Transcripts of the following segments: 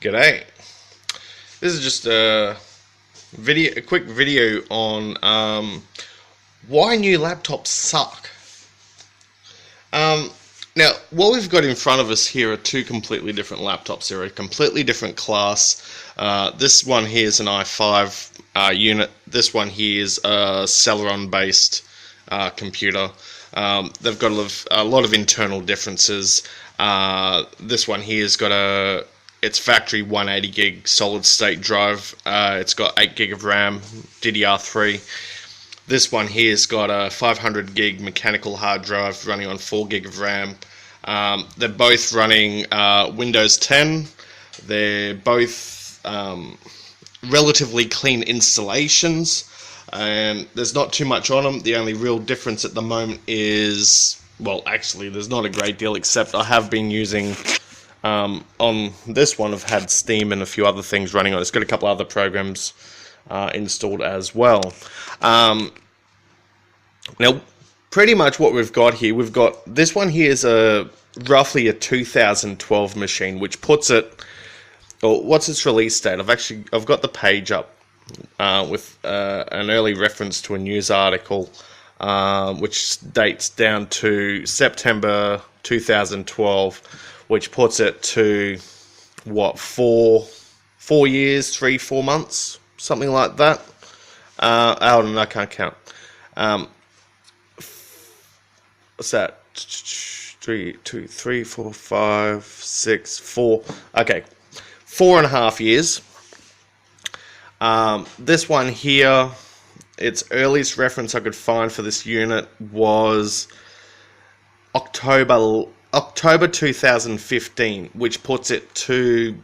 G'day. This is just a quick video on why new laptops suck. Now, what we've got in front of us here are two completely different laptops. They're a completely different class. This one here is an i5 unit. This one here is a Celeron-based computer. They've got a lot of internal differences. This one here has got its factory 180 gig solid state drive. It's got 8 gig of RAM, DDR3. This one here has got a 500 gig mechanical hard drive running on 4 gig of RAM. They're both running Windows 10. They're both relatively clean installations, and there's not too much on them. The only real difference at the moment is, well, actually there's not a great deal, except I have been using on this one, I've had Steam and a few other things running on it. It's got a couple other programs installed as well. Now, pretty much what we've got here, we've got this one here is roughly a 2012 machine, which puts it, or what's its release date? I've got the page up with an early reference to a news article, which dates down to September 2012, which puts it to what, 4 years, 3-4 months, something like that. I can't count. What's that? 3, 2, 3, 4, 5, 6, 4. Okay, 4.5 years. This one here, its earliest reference I could find for this unit was October 2015, which puts it to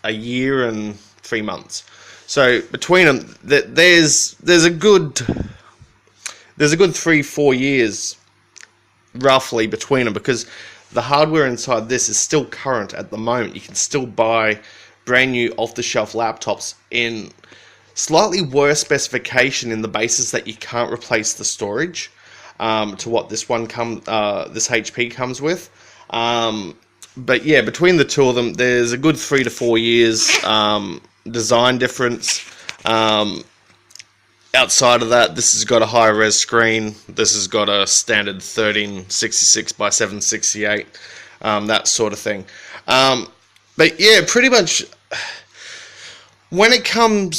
a year and 3 months. So between them, there's a good 3-4 years roughly between them, because the hardware inside this is still current at the moment. You can still buy brand new off-the-shelf laptops in slightly worse specification in the basis that you can't replace the storage to what this HP comes with. But yeah, between the two of them, there's a good 3 to 4 years design difference. Outside of that, this has got a high res screen. This has got a standard 1366 by 768, that sort of thing. But yeah, pretty much when it came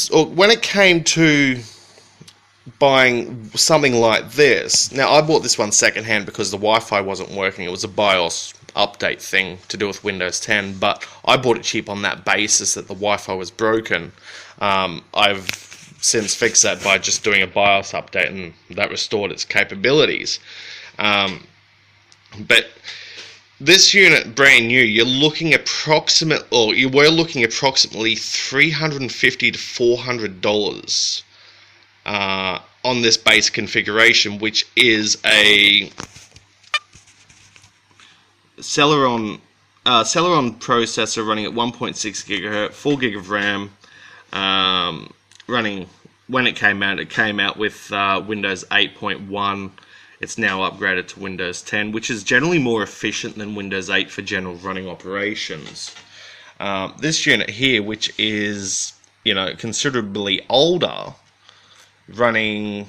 to buying something like this, now I bought this one secondhand because the Wi-Fi wasn't working. It was a BIOS update thing to do with Windows 10, but I bought it cheap on that basis that the Wi-Fi was broken. I've since fixed that by just doing a BIOS update, and that restored its capabilities. But this unit, brand new, you were looking approximately $350 to $400 on this base configuration, which is a Celeron processor running at 1.6 gigahertz, 4 gig of RAM, running. When it came out with Windows 8.1. It's now upgraded to Windows 10, which is generally more efficient than Windows 8 for general running operations. This unit here, which is, considerably older, this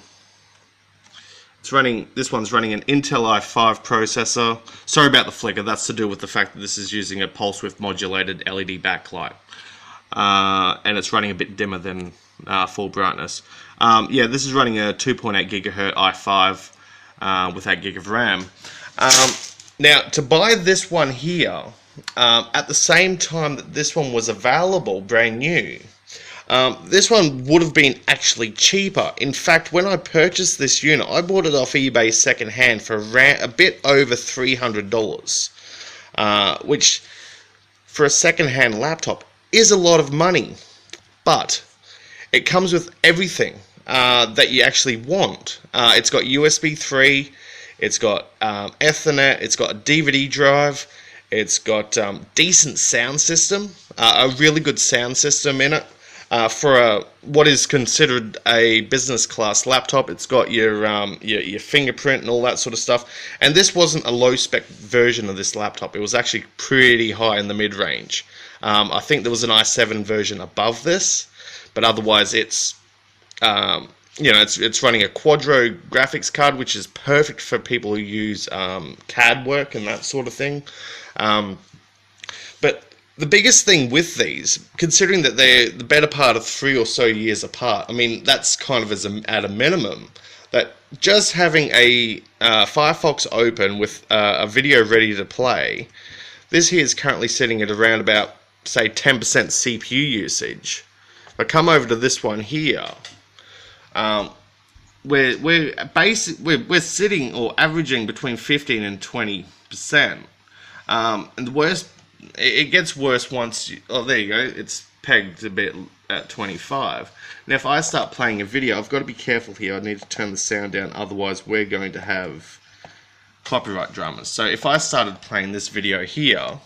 one's running an Intel i5 processor. Sorry about the flicker, that's to do with the fact that this is using a pulse width modulated LED backlight. And it's running a bit dimmer than full brightness. Yeah, this is running a 2.8 gigahertz i5 with 8 gig of RAM. Now, to buy this one here, at the same time that this one was available, brand new, this one would have been actually cheaper. In fact, when I purchased this unit, I bought it off eBay secondhand for a bit over $300, which for a secondhand laptop is a lot of money, but it comes with everything that you actually want. It's got USB 3, it's got Ethernet, it's got a DVD drive, it's got decent sound system, a really good sound system in it. For what is considered a business class laptop. It's got your fingerprint and all that sort of stuff. And this wasn't a low spec version of this laptop. It was actually pretty high in the mid range. I think there was an i7 version above this, but otherwise it's it's running a Quadro graphics card, which is perfect for people who use CAD work and that sort of thing. But the biggest thing with these, considering that they're the better part of 3 or so years apart, I mean, that's kind of at a minimum, that just having a Firefox open with a video ready to play, this here is currently sitting at around about, say, 10% CPU usage. If I come over to this one here, we're sitting or averaging between 15 and 20%. And the worst, it gets worse once oh, there you go, it's pegged a bit at 25. Now if I start playing a video, I've got to be careful here. I need to turn the sound down, otherwise we're going to have copyright dramas. So if I started playing this video here,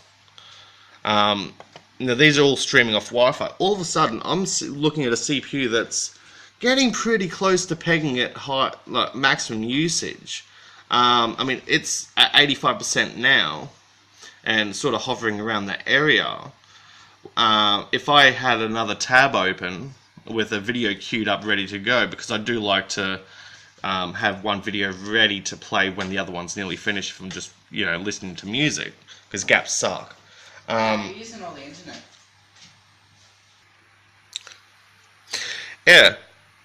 now these are all streaming off Wi-Fi. All of a sudden I'm looking at a CPU that's getting pretty close to pegging at high, like maximum usage. I mean, it's at 85% now, and sort of hovering around that area. If I had another tab open with a video queued up ready to go, because I do like to have one video ready to play when the other one's nearly finished from just listening to music, because gaps suck. You're using all the internet. Yeah,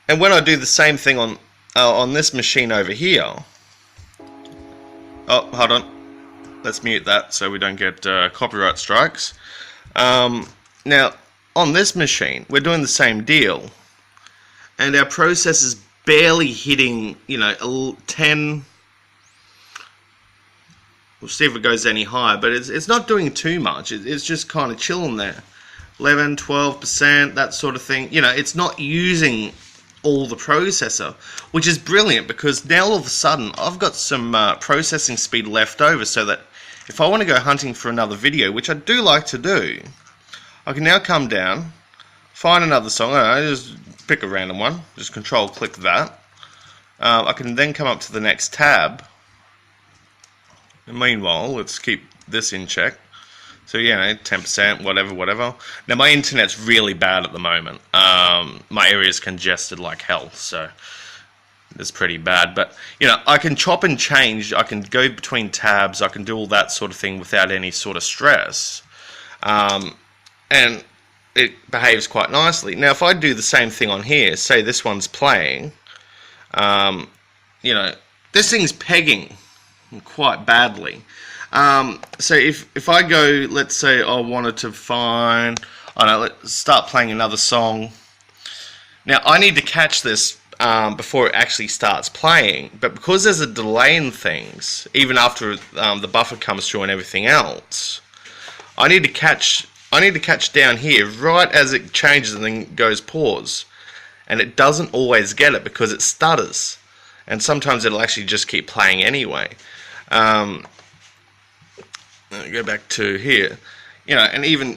and when I do the same thing on this machine over here, oh, hold on. Let's mute that so we don't get copyright strikes. Now, on this machine, we're doing the same deal, and our process is barely hitting, 10. We'll see if it goes any higher, but it's not doing too much. It's just kind of chilling there. 11, 12%, that sort of thing. It's not using all the processor, which is brilliant, because now all of a sudden I've got some processing speed left over, so that if I want to go hunting for another video, which I do like to do, I can now come down, find another song. I just pick a random one, just control click that. I can then come up to the next tab, and meanwhile let's keep this in check. So 10%, whatever. Now my internet's really bad at the moment. My area's congested like hell, so it's pretty bad. But I can chop and change. I can go between tabs. I can do all that sort of thing without any sort of stress, and it behaves quite nicely. Now if I do the same thing on here, say this one's playing, this thing's pegging quite badly. So if I go, let's say I wanted to find, let's start playing another song. Now I need to catch this before it actually starts playing, but because there's a delay in things, even after the buffer comes through and everything else, I need to catch down here right as it changes and then goes pause, and it doesn't always get it because it stutters, and sometimes it'll actually just keep playing anyway. Go back to here, and even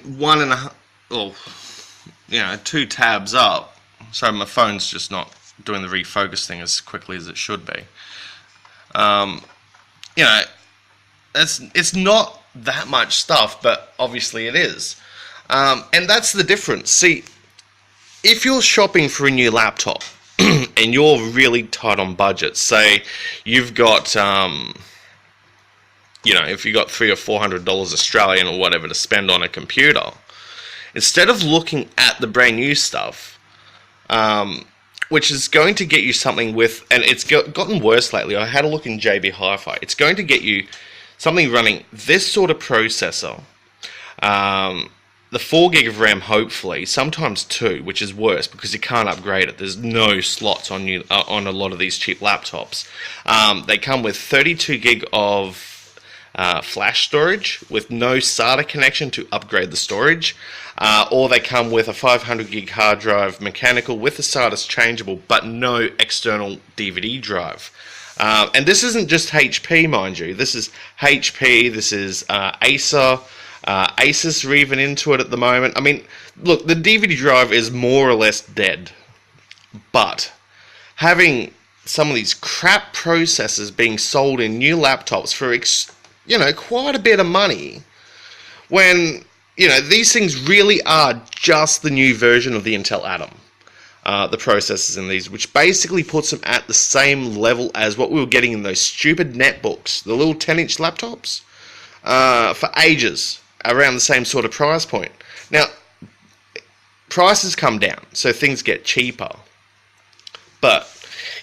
2 tabs up, so my phone's just not doing the refocus thing as quickly as it should be. It's not that much stuff, but obviously it is, and that's the difference. See, if you're shopping for a new laptop and you're really tight on budget, say you've got if you got $300 or $400 Australian or whatever to spend on a computer, instead of looking at the brand new stuff, which is going to get you something with, and it's gotten worse lately. I had a look in JB Hi-Fi. It's going to get you something running this sort of processor, the 4 gig of RAM, hopefully, sometimes 2, which is worse because you can't upgrade it. There's no slots on a lot of these cheap laptops. They come with 32 gig of flash storage with no SATA connection to upgrade the storage, or they come with a 500 gig hard drive mechanical with the SATA's changeable but no external DVD drive. And this isn't just HP, mind you. This is HP, this is Acer, Asus are even into it at the moment. I mean, look, the DVD drive is more or less dead, but having some of these crap processors being sold in new laptops for quite a bit of money, when these things really are just the new version of the Intel Atom. The processors in these, which basically puts them at the same level as what we were getting in those stupid netbooks, the little 10-inch laptops, for ages, around the same sort of price point. Now, prices come down, so things get cheaper, but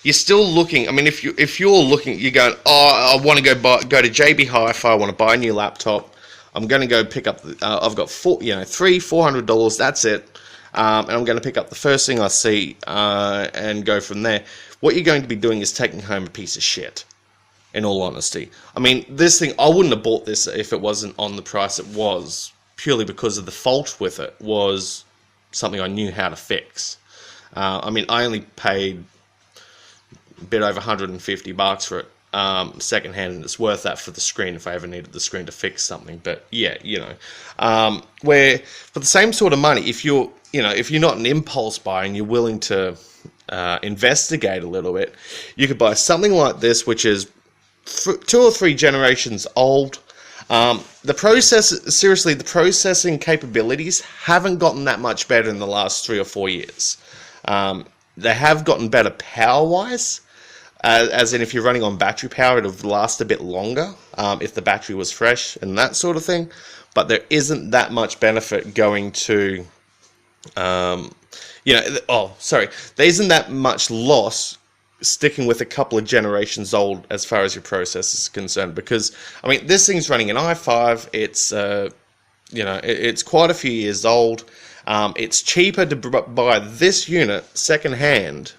you're still looking. I mean, if you're looking, you're going, oh, I want to go to JB Hi-Fi, I want to buy a new laptop. I'm going to go pick up. I've got $400. That's it. And I'm going to pick up the first thing I see and go from there. What you're going to be doing is taking home a piece of shit, in all honesty. I mean, this thing, I wouldn't have bought this if it wasn't on the price it was, purely because of the fault with it was something I knew how to fix. I mean, I only paid a bit over $150 for it secondhand, and it's worth that for the screen if I ever needed the screen to fix something. But yeah, where for the same sort of money, if you're not an impulse buyer and you're willing to investigate a little bit, you could buy something like this, which is 2 or 3 generations old. The processing capabilities haven't gotten that much better in the last 3 or 4 years. They have gotten better power-wise, as in if you're running on battery power, it'll last a bit longer if the battery was fresh and that sort of thing. But there isn't that much benefit going to, there isn't that much loss sticking with a couple of generations old as far as your processor is concerned. Because, I mean, this thing's running an i5, it's, it's quite a few years old. It's cheaper to buy this unit secondhand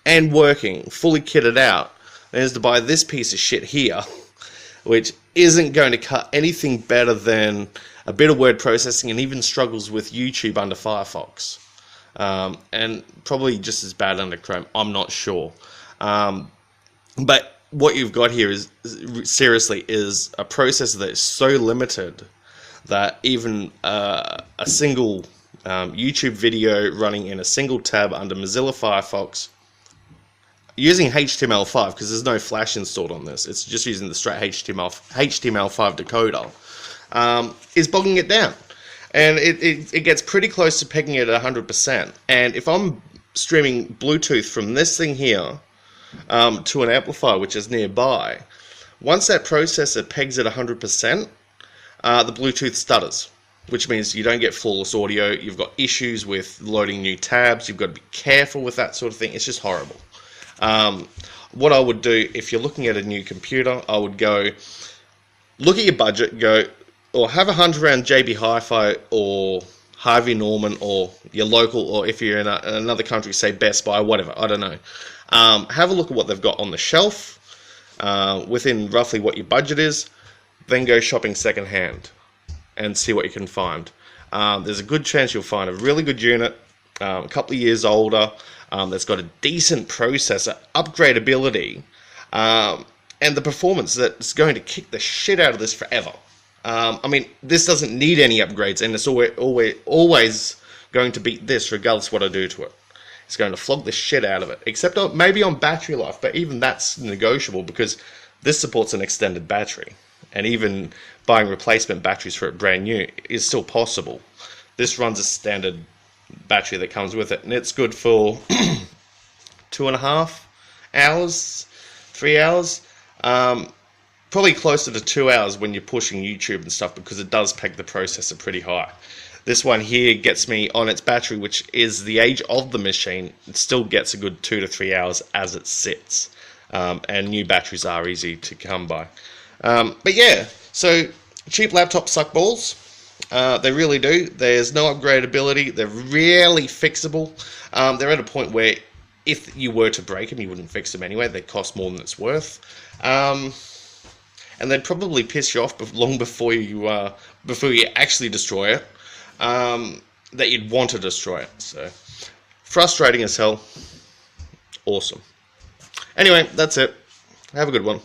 and working, fully kitted out, than it is to buy this piece of shit here, which isn't going to cut anything better than a bit of word processing and even struggles with YouTube under Firefox. And probably just as bad under Chrome, I'm not sure. But what you've got here is a processor that is so limited that even a single YouTube video running in a single tab under Mozilla Firefox using HTML5, because there's no Flash installed on this, it's just using the straight HTML5 decoder, is bogging it down. And it gets pretty close to pegging it at 100%. And if I'm streaming Bluetooth from this thing here to an amplifier which is nearby, once that processor pegs at 100%, the Bluetooth stutters, which means you don't get flawless audio. You've got issues with loading new tabs. You've got to be careful with that sort of thing. It's just horrible. What I would do if you're looking at a new computer, I would go look at your budget, or have a hunt around JB Hi-Fi or Harvey Norman or your local, or if you're in another country, say Best Buy, whatever, I don't know. Have a look at what they've got on the shelf within roughly what your budget is, then go shopping secondhand and see what you can find. There's a good chance you'll find a really good unit, a couple of years older, that's got a decent processor, upgradability, and the performance that's going to kick the shit out of this forever. I mean, this doesn't need any upgrades, and it's always going to beat this regardless of what I do to it. It's going to flog the shit out of it, except maybe on battery life, but even that's negotiable because this supports an extended battery, and even buying replacement batteries for it brand new is still possible. This runs a standard battery that comes with it, and it's good for 2.5 hours, 3 hours. Probably closer to 2 hours when you're pushing YouTube and stuff, because it does peg the processor pretty high. This one here gets me on its battery, which is the age of the machine. It still gets a good 2 to 3 hours as it sits. And new batteries are easy to come by. But yeah, so cheap laptops suck balls. They really do. There's no upgradability. They're rarely fixable. They're at a point where if you were to break them, you wouldn't fix them anyway. They cost more than it's worth. And they'd probably piss you off long before you actually destroy it, that you'd want to destroy it. So, frustrating as hell. Awesome. Anyway, that's it. Have a good one.